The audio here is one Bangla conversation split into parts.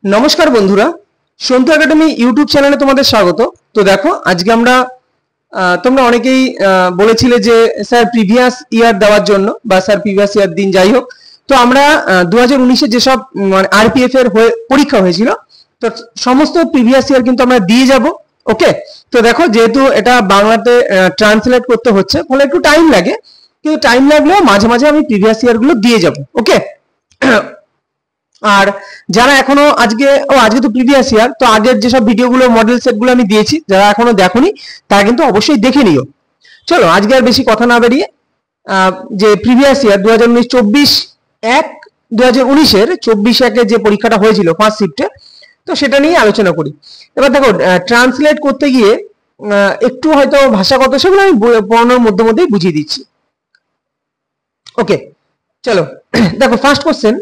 নমস্কার বন্ধুরা, সন্তু একাডেমি ইউটিউব চ্যানেলে তোমাদের স্বাগত। তো দেখো, আজকে আমরা তোমরা অনেকেই বলেছিলে যে স্যার প্রিভিয়াস ইয়ার দেওয়ার জন্য, বা স্যার প্রিভিয়াস ইয়ার দিন, যাই হোক। তো আমরা 2019-এ যেসব আরপিএফ এর পরীক্ষা হয়েছিল, তো সমস্ত প্রিভিয়াস ইয়ার কিন্তু আমরা দিয়ে যাব। ওকে, তো দেখো, যেহেতু এটা বাংলাতে ট্রান্সলেট করতে হচ্ছে, ফলে একটু টাইম লাগে, কিন্তু টাইম লাগলেও মাঝে মাঝে আমি প্রিভিয়াস ইয়ার গুলো দিয়ে যাব। ওকে, আর যারা এখনো আজকে তো প্রিভিয়াস ইয়ার, তো আগের যেসব ভিডিওগুলো, মডেল সেটগুলো আমি দিয়েছি, যারা এখনো দেখোনি তারা কিন্তু অবশ্যই দেখে নিও। চলো, আজকে আর বেশি কথা না বেরিয়ে যে প্রিভিয়াস ইয়ার 2019-1 2019-এর যে পরীক্ষাটা হয়েছিল ফার্স্ট শিফটে, তো সেটা নিয়ে আলোচনা করি। এবার দেখো, ট্রান্সলেট করতে গিয়ে একটু হয়তো ভাষাগত, সেগুলো আমি পড়ানোর মধ্যেই বুঝিয়ে দিচ্ছি। ওকে, চলো দেখো, ফার্স্ট কোশ্চেন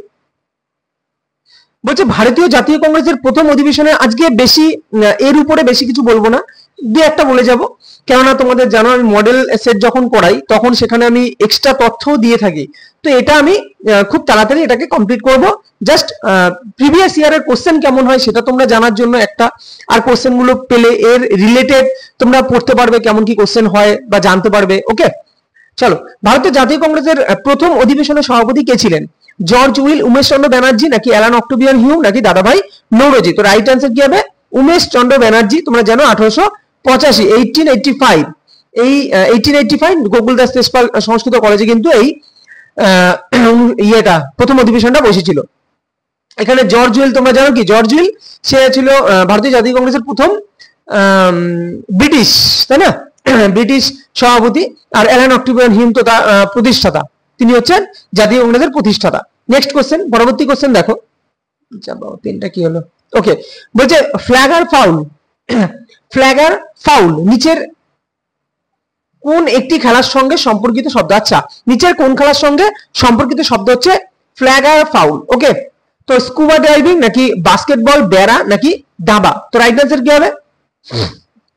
বলছে, ভারতীয় জাতীয় কংগ্রেসের প্রথম অধিবেশনে। আজকে বেশি এর উপরে বেশি কিছু বলবো না, দু একটা বলে যাব, কেননা তোমাদের জানো আমি মডেল সেট যখন করাই তখন সেখানে আমি এক্সট্রা তথ্য দিয়ে থাকি। তো এটা আমি খুব তাড়াতাড়ি এটাকে কমপ্লিট করব। জাস্ট প্রিভিয়াস ইয়ারের কোশ্চেন কেমন হয় সেটা তোমরা জানার জন্য একটা, আর কোশ্চেন গুলো পেলে এর রিলেটেড তোমরা পড়তে পারবে, কেমন কি কোশ্চেন হয় বা জানতে পারবে। ওকে, চলো, ভারতীয় জাতীয় কংগ্রেসের প্রথম অধিবেশনের সভাপতি কে ছিলেন? জর্জ উইল, উমেশ চন্দ্র ব্যানার্জি, নাকি অ্যালান অক্টোবিয়ান হিউম, নাকি দাদাভাই নৌরোজি? তো রাইট অ্যান্সার কি হবে? উমেশ চন্দ্র ব্যানার্জি। তোমরা জানো 1885 1885 গোকুল দাস তেজপাল সংস্কৃত কলেজে কিন্তু এই প্রথম অধিবেশনটা বসেছিল। এখানে জর্জ উইল, তোমরা জানো কি জর্জ উইল, সে ছিল ভারতীয় জাতীয় কংগ্রেসের প্রথম ব্রিটিশ, তাই না, ব্রিটিশ সভাপতি। আর অ্যালান অক্টোবিয়ান হিউম তো তার প্রতিষ্ঠাতা, তিনি হচ্ছেন জাতীয় কংগ্রেসের প্রতিষ্ঠাতা। নেক্সট কোশ্চেন, পরবর্তী কোশ্চেন দেখো, তিনটা কি হলো? ওকে, বলছে ফ্ল্যাগার ফাউল, ফ্ল্যাগার ফাউল নিচের কোন একটি খেলার সঙ্গে সম্পর্কিত শব্দ? আচ্ছা, নিচের কোন খেলার সঙ্গে সম্পর্কিত শব্দ হচ্ছে ফ্ল্যাগার ফাউল? ওকে, তো স্কুবা ডাইভিং, নাকি বাস্কেটবল, বেড়া, নাকি দাবা? তো রাইট অ্যান্সার কি হবে?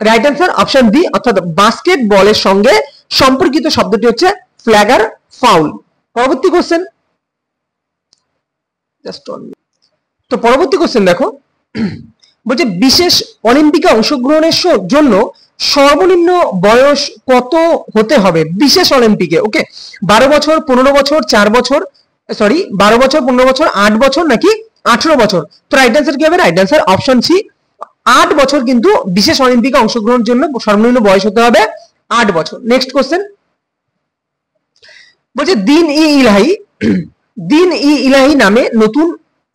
রাইট অ্যান্সার অপশন বি, অর্থাৎ বাস্কেটবলের সঙ্গে সম্পর্কিত শব্দটি হচ্ছে ফ্ল্যাগার ফাউল। পরবর্তী কোশ্চেন, তো পরবর্তী কোশ্চেন দেখো, বলছে বিশেষ অলিম্পিকে অংশগ্রহণের জন্য সর্বনিম্ন বয়স কত হতে হবে বিশেষ অলিম্পিকে? ওকে, 12 বছর, 15 বছর, 4 বছর, 12 বছর, 15 বছর, 8 বছর, নাকি 18 বছর? তো রাইট অ্যান্সার কি হবে? রাইট অ্যান্সার অপশন সি, 8 বছর কিন্তু বিশেষ অলিম্পিকে অংশগ্রহণের জন্য সর্বনিম্ন বয়স হতে হবে 8 বছর। নেক্সট কোশ্চেন বলছে দিন ই ইলাহি নামে নতুন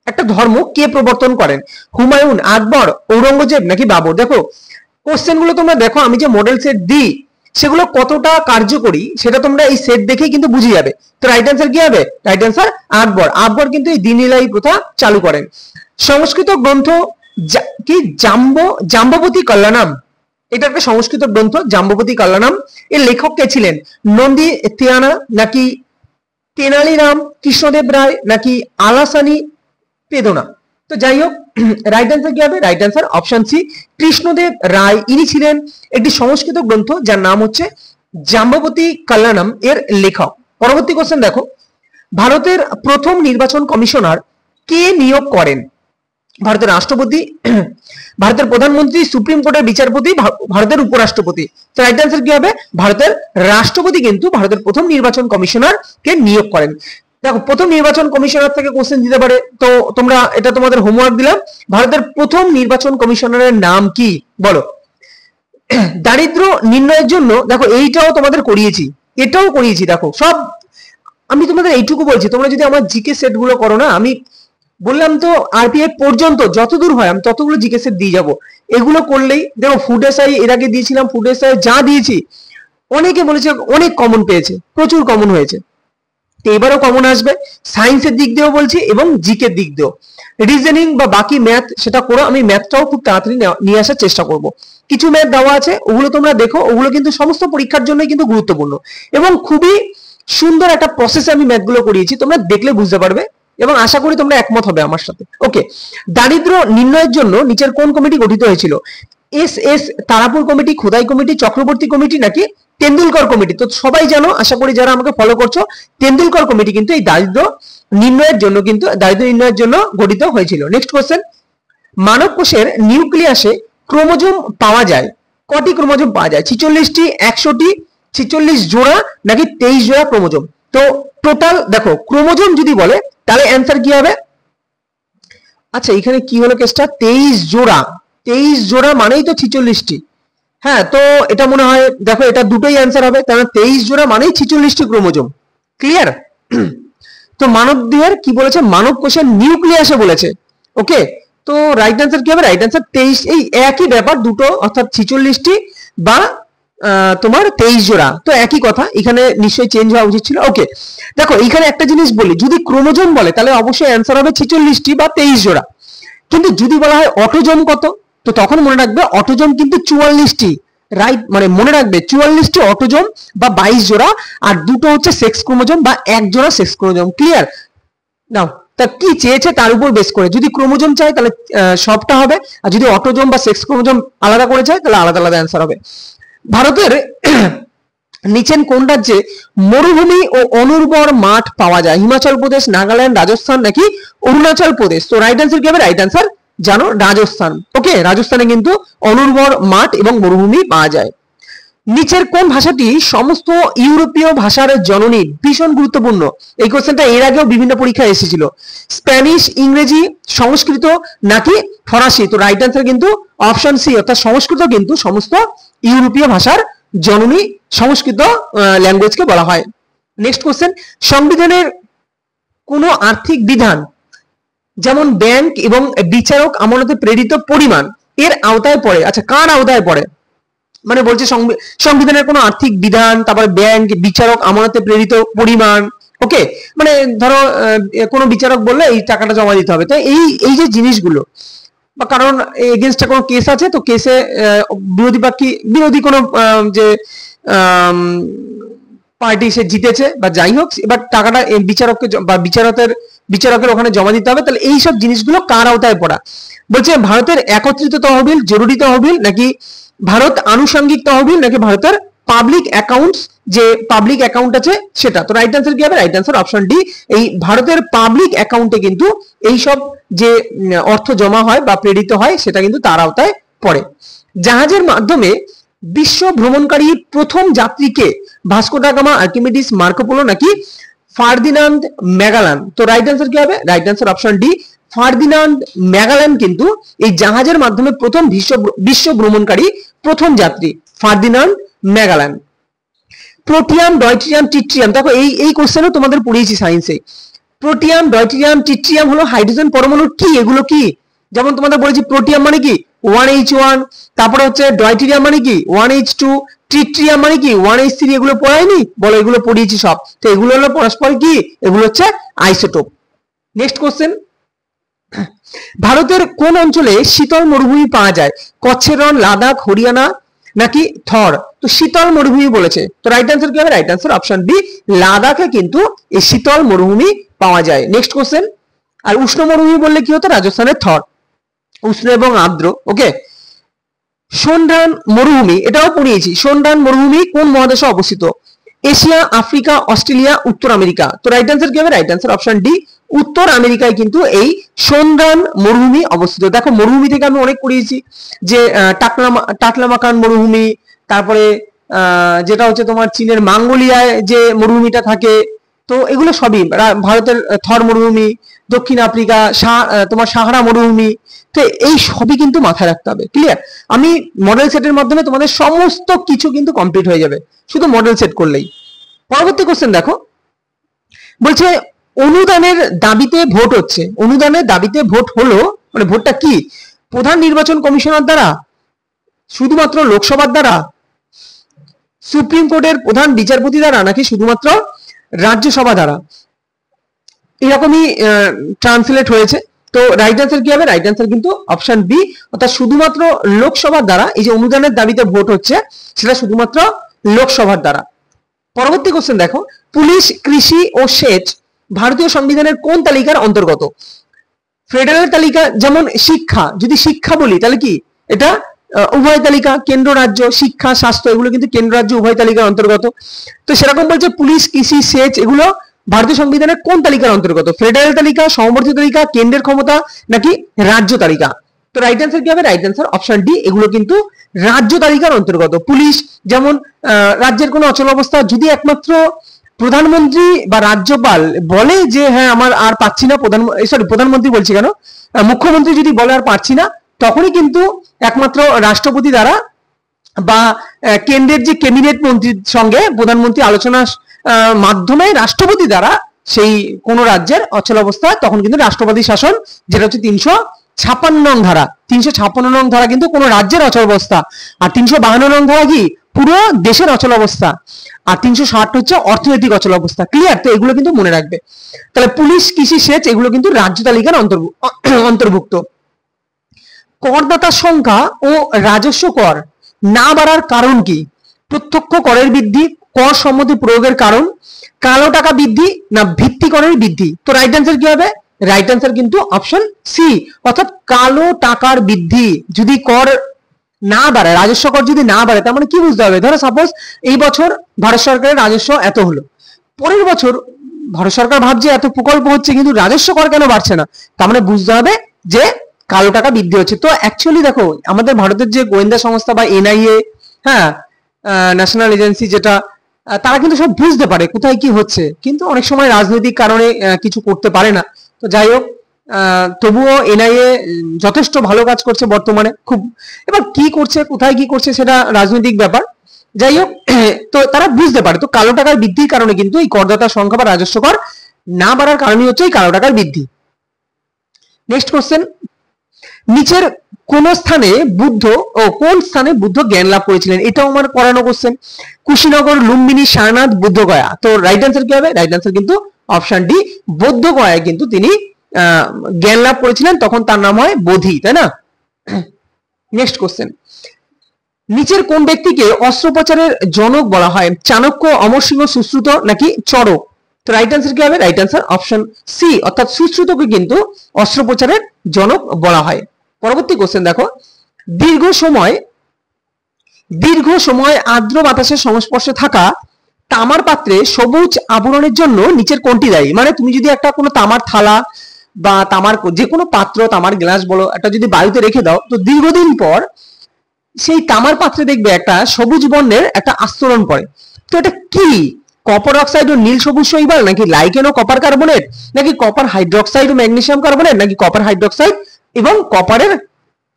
একটা ধর্ম কে প্রবর্তন করেন? হুমায়ুন, আকবর, ঔরঙ্গজেব, নাকি বাবর? দেখো, কোশ্চেন গুলো তোমরা দেখো, আমি যে মডেল সেট দিই সেগুলো কতটা কার্যকরী সেটা তোমরা এই সেট দেখেই কিন্তু বুঝে যাবে। তো রাইট অ্যান্সার কি হবে? রাইট অ্যান্সার আকবর। আকবর কিন্তু এই দিন ইলাহি প্রথা চালু করেন। সংস্কৃত গ্রন্থ কি জাম্ববতী কল্যাণম, এটা একটা সংস্কৃত গ্রন্থ, জাম্ববতী কল্যাণম। এর লেখক কে ছিলেন? নন্দী তিয়ানা, নাকি তেনালিরাম কৃষ্ণদেব রায়, নাকি আলাসানি পেদনা? তো যাই হোক, রাইট অ্যান্সার কি হবে? Right answer option C, Krishnadev Raya. ইনি ছিলেন একটি সংস্কৃত গ্রন্থ যার নাম হচ্ছে জাম্ববতী কল্যাণম এর লেখক। পরবর্তী কোশ্চেন দেখো, ভারতের প্রথম নির্বাচন কমিশনার কে নিয়োগ করেন? ভারতের রাষ্ট্রপতি, ভারতের প্রধানমন্ত্রী, সুপ্রিম কোর্টের বিচারপতি, ভারতের উপরাষ্ট্রপতি? তো রাইট অ্যান্সার কি হবে? ভারতের রাষ্ট্রপতি কিন্তু ভারতের প্রথম নির্বাচন কমিশনার কে নিয়োগ করেন। দেখো, প্রথম নির্বাচন কমিশনার থেকে কোশ্চেন দিতে পারে, তো তোমরা এটা তোমাদের হোমওয়ার্ক দিলাম। ভারতের প্রথম নির্বাচন কমিশনারের নাম কি বলো? দারিদ্র নির্ণয়ের জন্য, দেখো এইটাও তোমাদের করিয়েছি, এটাও করিয়েছি। দেখো, সব আমি তোমাদের এইটুকু বলছি, তোমরা যদি আমার জিকে সেট গুলো করো না, আমি বললাম তো আরপিএফ পর্যন্ত যতদূর হয় আমি ততগুলো জিকে সেট দিয়ে যাবো। এগুলো করলেই দেখো, ফুড এসআই এর আগে দিয়েছিলাম, ফুড এসআই যা দিয়েছি অনেকে বলেছে অনেক কমন পেয়েছে, প্রচুর কমন হয়েছে। তো এবারও কমন আসবে, সায়েন্সের দিক দিয়েও বলছি এবং জিকে দিক দিয়েও। রিজনিং বা বাকি ম্যাথ সেটা করো, আমি ম্যাথটাও খুব তাড়াতাড়ি নিয়ে আসার চেষ্টা করব। কিছু ম্যাথ দেওয়া আছে, ওগুলো তোমরা দেখো, ওগুলো কিন্তু সমস্ত পরীক্ষার জন্যই কিন্তু গুরুত্বপূর্ণ এবং খুবই সুন্দর একটা প্রসেসে আমি ম্যাথগুলো করিয়েছি, তোমরা দেখলে বুঝতে পারবে এবং আশা করি তোমরা একমত হবে আমার সাথে। ওকে, দারিদ্র নির্ণয়ের জন্য নিচের কোন কমিটি গঠিত হয়েছিল? এস তারাপুর কমিটি, খোদাই কমিটি, চক্রবর্তী কমিটি, নাকি তেন্ডুলকর কমিটি, তো সবাই জানো আশা করি যারা আমাকে ফলো করছো, তেন্ডুলকর কমিটি কিন্তু এই দারিদ্র নির্ণয়ের জন্য গঠিত হয়েছিল। নেক্সট কোশ্চেন, মানব কোষের নিউক্লিয়াসে ক্রোমোজোম পাওয়া যায়, কটি ক্রোমোজোম পাওয়া যায়? 46টি, 100টি, 46 জোড়া নাকি 23 জোড়া ক্রোমোজোম? তো টোটাল দেখো ক্রোমোজোম যদি বলে তাহলে অ্যান্সার কি হবে? আচ্ছা এখানে কি হলো কেসটা, 23 জোড়া, 23 জোড়া মানেই তো 46টি। হ্যাঁ, তো এটা মনে হয় দেখো এটা দুটোই অ্যান্সার হবে, কারণ 23 জোড়া মানেই 46টি ক্রোমোজোম। ক্লিয়ার? তো মানব দেহের কি বলেছে, মানব কোষের নিউক্লিয়াসে বলেছে। ওকে, তো রাইট অ্যান্সার কি হবে? Right answer 23। এই একই ব্যাপার দুটো, অর্থাৎ 46টি বা তোমার 23 জোড়া, তো একই কথা, এখানে নিশ্চয়ই চেঞ্জ হওয়া উচিত ছিল। ওকে, দেখো এখানে একটা জিনিস বলি, যদি ক্রোমোজোম বলে তাহলে অবশ্যই অ্যান্সার হবে 46টি বা 23 জোড়া, কিন্তু যদি বলা হয় অটোজোম কত, তো তখন মনে রাখবে অটোজোম কিন্তু 44টি। রাইট, মানে মনে রাখবে 44টি অটোজোম বা 22 জোড়া, আর দুটো হচ্ছে সেক্স ক্রোমোজোম বা এক জোড়া সেক্স ক্রোমোজোম। ক্লিয়ার? নাও তা কি চেয়েছে তার উপর বেস করে, যদি ক্রোমোজোম চাই তাহলে সবটা হবে, আর যদি অটোজোম বা সেক্স ক্রোমোজোম আলাদা করে চাই তাহলে আলাদা আলাদা অ্যান্সার হবে। ভারতের নিচেন কোন রাজ্যে মরুভূমি ও অনুর্বর মাঠ পাওয়া যায়? হিমাচল প্রদেশ, নাগাল্যান্ড, রাজস্থান নাকি অরুণাচল প্রদেশ? তো রাইট অ্যান্সার কি হবে? রাইট অ্যান্সার জানো, রাজস্থান। ওকে, রাজস্থানে কিন্তু অনুর্বর মাঠ এবং মরুভূমি পাওয়া যায়। নিচের কোন ভাষাটি সমস্ত ইউরোপীয় ভাষার জননী? ভীষণ গুরুত্বপূর্ণ এই কোশ্চেনটা, এর আগেও বিভিন্ন পরীক্ষায় এসেছিল। স্প্যানিশ, ইংরেজি, সংস্কৃত নাকি ফরাসি? তো রাইট অ্যান্সার কিন্তু অপশন সি, অর্থাৎ সংস্কৃত কিন্তু সমস্ত ইউরোপীয় ভাষার জননী সংস্কৃত ল্যাঙ্গুয়েজকে বলা হয়। নেক্সট কোশ্চেন, সংবিধানের কোন আর্থিক বিধান যেমন ব্যাংক এবং বিচারক আমানতে প্রেরিত পরিমাণ এর আওতায় পড়ে? আচ্ছা কার আওতায় পড়ে? মানে বলছে সংবিধানের কোন আর্থিক বিধান, তারপর ব্যাংক, বিচারক আমানতে প্রেরিত পরিমাণ। ওকে, মানে ধরো কোনো বিচারক বললে এই টাকাটা জমা দিতে হবে, তো এই যে জিনিসগুলো, বা কারণ এগেনস্টে কোনো কেস আছে, তো কেসে বিরোধী কোনো যে পার্টি সে জিতেছে বা যাই হোক, এবার টাকাটা বিচারককে বা বিচারকের ওখানে জমা দিতে হবে, তাহলে এই সব জিনিসগুলো কার আওতায় পড়া? বলছে ভারতের একত্রিত তহবিল, জরুরি তহবিল নাকি ভারত আনুষঙ্গিক তহবিল নাকি ভারতের পাবলিক অ্যাকাউন্টস, যে পাবলিক অ্যাকাউন্ট আছে সেটা? তো রাইট অ্যান্সার কি হবে? রাইট অ্যান্সার অপশন ডি, এই ভারতের পাবলিক অ্যাকাউন্টে কিন্তু এই সব যে অর্থ জমা হয় বা প্রেরিত হয় সেটা কিন্তু তার আওতায় পড়ে। জাহাজের মাধ্যমে বিশ্ব ভ্রমণকারী প্রথম যাত্রীকে? Vasco da Gama, Archimedes, Marco Polo নাকি ফার্দিনান্দ ম্যাগালান? তো রাইট অ্যান্সার কি হবে? Right answer option D, Ferdinand Magellan কিন্তু এই জাহাজের মাধ্যমে প্রথম বিশ্ব ভ্রমণকারী প্রথম যাত্রী, Ferdinand Magellan. Protium, deuterium, tritium, দেখো এই কোশ্চেনও তোমাদের পড়িয়েছি সায়েন্সে। প্রোটিয়াম, ডয়টেরিয়াম, ট্রিটিয়াম হলো হাইড্রোজেন পরমাণু কি? এগুলো কি? যেমন তোমাদের বলেছি প্রোটিয়াম মানে কি 1H1, তারপরে হচ্ছে ডয়টেরিয়াম মানে কি 1H2, ট্রিটিয়াম মানে কি 1H3, এগুলো পড়ায়নি? বলো এগুলো পড়িয়েছি সব, তো এগুলো হলো পরস্পর কি, এগুলো হচ্ছে আইসোটোপ। নেক্সট কোশ্চেন, ভারতের কোন অঞ্চলে শীতল মরুভূমি পাওয়া যায়? কচ্ছের রণ, লাদাখ, হরিয়ানা নাকি থর? তো শীতল মরুভূমি বলেছে, তো রাইট অ্যান্সার কি হবে? রাইট অ্যান্সার অপশন বি, লাদাখে কিন্তু এই শীতল মরুভূমি পাওয়া যায়। নেক্সট কোশ্চেন, আর উষ্ণ মরুভূমি বললে কি হতো? রাজস্থানের থর, উষ্ণ এবং আর্দ্র। ওকে, সোনডান মরুভূমি, এটাও পড়িয়েছি, সোনডান মরুভূমি কোন মহাদেশে অবস্থিত? এশিয়া, আফ্রিকা, অস্ট্রেলিয়া, উত্তর আমেরিকা? তো রাইট অ্যান্সার কি হবে? রাইট অ্যান্সার অপশন ডি, উত্তর আমেরিকায় কিন্তু এই সোনডান মরুভূমি অবস্থিত। দেখো মরুভূমি থেকে আমি অনেক পড়িয়েছি, যে টাকলামাকান মরুভূমি, তারপরে যেটা হচ্ছে তোমার চীনের মঙ্গোলিয়ায় যে মরুভূমিটা থাকে, তো এগুলো সবই ভারতের থর মরুভূমি, দক্ষিণ আফ্রিকা তোমার সাহারা মরুভূমি, তো এই সবই কিন্তু মাথায় রাখতে হবে। ক্লিয়ার? আমি মডেল সেটের মাধ্যমে তোমাদের সমস্ত কিছু কিন্তু কমপ্লিট হয়ে যাবে শুধু মডেল সেট করলেই। পরবর্তী কোশ্চেন দেখো, বলছে অনুদানের দাবিতে ভোট হচ্ছে, অনুদানের দাবিতে ভোট হলো মানে ভোটটা কি? প্রধান নির্বাচন কমিশনার দ্বারা, শুধুমাত্র লোকসভার দ্বারা, সুপ্রিম কোর্টের প্রধান বিচারপতি দ্বারা নাকি শুধুমাত্র রাজ্যসভা দ্বারা? এরকমই ট্রান্সলেট হয়েছে। তো রাইট অ্যান্সার কি হবে? রাইট অ্যান্সার কিন্তু অপশন বি, অর্থাৎ শুধুমাত্র লোকসভার দ্বারা এই যে অনুদানের দাবিতে ভোট হচ্ছে সেটা শুধুমাত্র লোকসভার দ্বারা। পরবর্তী কোশ্চেন দেখো, পুলিশ, কৃষি ও সেচ ভারতীয় সংবিধানের কোন তালিকার অন্তর্গত? ফেডারেল তালিকা, যেমন শিক্ষা, যদি শিক্ষা বলি তাহলে কি এটা উভয় তালিকা, কেন্দ্র রাজ্য, শিক্ষা, স্বাস্থ্য এগুলো কিন্তু কেন্দ্র রাজ্য উভয় তালিকার অন্তর্গত। তো সেরকম বলছে পুলিশ, কৃষি, সেচ এগুলো ভারতীয় সংবিধানের কোন তালিকার অন্তর্গত? ফেডারেল তালিকা, সমবর্তী তালিকা, কেন্দ্রের ক্ষমতা নাকি রাজ্য তালিকা? তো রাইট অ্যান্সার কি হবে? রাইট অ্যান্সার অপশন ডি, এগুলো কিন্তু রাজ্য তালিকার অন্তর্গত। পুলিশ যেমন রাজ্যের কোনো অচল অবস্থা যদি একমাত্র প্রধানমন্ত্রী বা রাজ্যপাল বলে যে হ্যাঁ আমার আর পাচ্ছি না, প্রধানমন্ত্রী বলছি কেন, মুখ্যমন্ত্রী যদি বলে আর পারছি না, তখনই কিন্তু একমাত্র রাষ্ট্রপতি দ্বারা বা কেন্দ্রের যে ক্যাবিনেট মন্ত্রীর সঙ্গে প্রধানমন্ত্রী আলোচনার মাধ্যমে রাষ্ট্রপতি দ্বারা সেই কোন রাজ্যের অচল অবস্থা, তখন কিন্তু রাষ্ট্রপতি শাসন, যেটা হচ্ছে 356 নং ধারা। 356 নং ধারা কিন্তু কোন রাজ্যের অচল অবস্থা, আর 352 নং ধারা কি পুরো দেশের অচল অবস্থা, আর 360 হচ্ছে অর্থনৈতিক অচল অবস্থা। ক্লিয়ার? তো এগুলো কিন্তু মনে রাখবে। তাহলে পুলিশ, কৃষি, সেচ এগুলো কিন্তু রাজ্য তালিকার অন্তর্ভুক্ত। করদাতার সংখ্যা ও রাজস্ব কর না বাড়ার কারণ কি? প্রত্যক্ষ করের বৃদ্ধি, কর সম্মতি প্রয়োগের কারণ, কালো টাকা বৃদ্ধি না ভিত্তি করের বৃদ্ধি? তো রাইট অ্যান্সার কি হবে? রাইট অ্যান্সার কিন্তু অপশন সি, অর্থাৎ কালো টাকার বৃদ্ধি। যদি কর না বাড়ে, রাজস্ব কর যদি না বাড়ে, তার মানে কি বুঝতে হবে? ধরো সাপোজ এই বছর ভারত সরকারের রাজস্ব এত হলো, পরের বছর ভারত সরকার ভাবছে এত প্রকল্প হচ্ছে কিন্তু রাজস্ব কর কেন বাড়ছে না, তার মানে বুঝতে হবে যে কালো টাকা বৃদ্ধি হচ্ছে। তো অ্যাকচুয়ালি দেখো আমাদের ভারতের যে গোয়েন্দা সংস্থা বা এনআইএ, হ্যাঁ ন্যাশনাল এজেন্সি যেটা, তারা কিন্তু সব বুঝতে পারে কোথায় কি হচ্ছে, কিন্তু অনেক সময় রাজনৈতিক কারণে কিছু করতে পারে না। তো যাই হোক, তবুও এনআইএ যথেষ্ট ভালো কাজ করছে বর্তমানে। খুব, এবার কি করছে, কোথায় কি করছে সেটা রাজনৈতিক ব্যাপার। যাই হোক, তো তারা বুঝতে পারে। তো কালো টাকার বৃদ্ধির কারণে কিন্তু এই করদাতার সংখ্যা বা রাজস্ব কর না বাড়ার কারণই হচ্ছে এই কালো টাকার বৃদ্ধি। নেক্সট কোশ্চেন, নিচের কোন স্থানে বুদ্ধ কোন স্থানে বুদ্ধ জ্ঞান লাভ করেছিলেন? এটাও আমার পড়ানো কোশ্চেন। কুশীনগর, লুম্বিনী, সারনাথ, বুদ্ধগয়া। তো রাইট অ্যান্সার কি হবে? রাইট অ্যান্সার কিন্তু অপশন ডি, বুদ্ধগয়ায় কিন্তু তিনি জ্ঞান লাভ করেছিলেন, তখন তার নাম হয় বোধি, তাই না? নেক্সট কোশ্চেন, নিচের কোন ব্যক্তিকে অস্ত্রোপচারের জনক বলা হয়? চাণক্য, অমর সিংহ, সুশ্রুত নাকি চরক? তো রাইট অ্যান্সার কি হবে? রাইট অ্যান্সার অপশন সি, অর্থাৎ সুশ্রুতকে কিন্তু অস্ত্রোপচারের জনক বলা হয়। পরবর্তী কোশ্চেন দেখো, দীর্ঘ সময় আর্দ্র বাতাসের সংস্পর্শে থাকা তামার পাত্রে সবুজ আবরণের জন্য নিচের কোনটি দায়ী? মানে তুমি যদি একটা কোনো তামার থালা বা তামার যে কোনো পাত্র, তামার গ্লাস বলো, একটা যদি বায়ুতে রেখে দাও, তো দীর্ঘদিন পর সেই তামার পাত্রে দেখবে একটা সবুজ বর্ণের একটা আস্তরণ পড়ে। তো এটা কি? কপার অক্সাইড ও নীল সবুজ শৈবাল, নাকি লাইকেন ও কপার কার্বনেট, নাকি কপার হাইড্রোক্সাইড ও ম্যাগনেসিয়াম কার্বনেট, নাকি কপার হাইড্রোক্সাইড এবং কপারের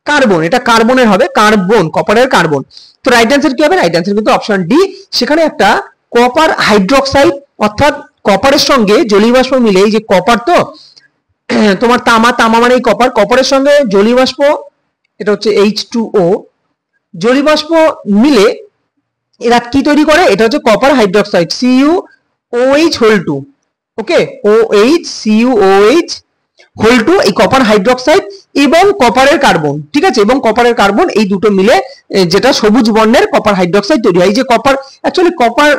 কার্বন? এটা কার্বনের হবে, কার্বন, কপারের কার্বন। তো রাইট অ্যান্সার কি হবে? রাইট অ্যান্সার কিন্তু অপশন ডি, সেখানে একটা কপার হাইড্রোক্সাইড, অর্থাৎ কপারের সঙ্গে জলীয় বাষ্প মিলে, এই যে কপার তো তোমার তামা মানে এই কপার, কপারের সঙ্গে জলীয় বাষ্প, এটা হচ্ছে H2O, জলীয় বাষ্প মিলে এরা কি তৈরি করে? এটা হচ্ছে copper hydroxide, CuOH2, okay, OHCuOH whole two, এই কপার হাইড্রোক্সাইড এবং কপারের কার্বন, ঠিক আছে, এবং কপারের কার্বন এই দুটো মিলে যেটা সবুজ বর্ণের কপার হাইড্রোক্সাইড তৈরি হয়। এই যে কপার, অ্যাকচুয়ালি কপার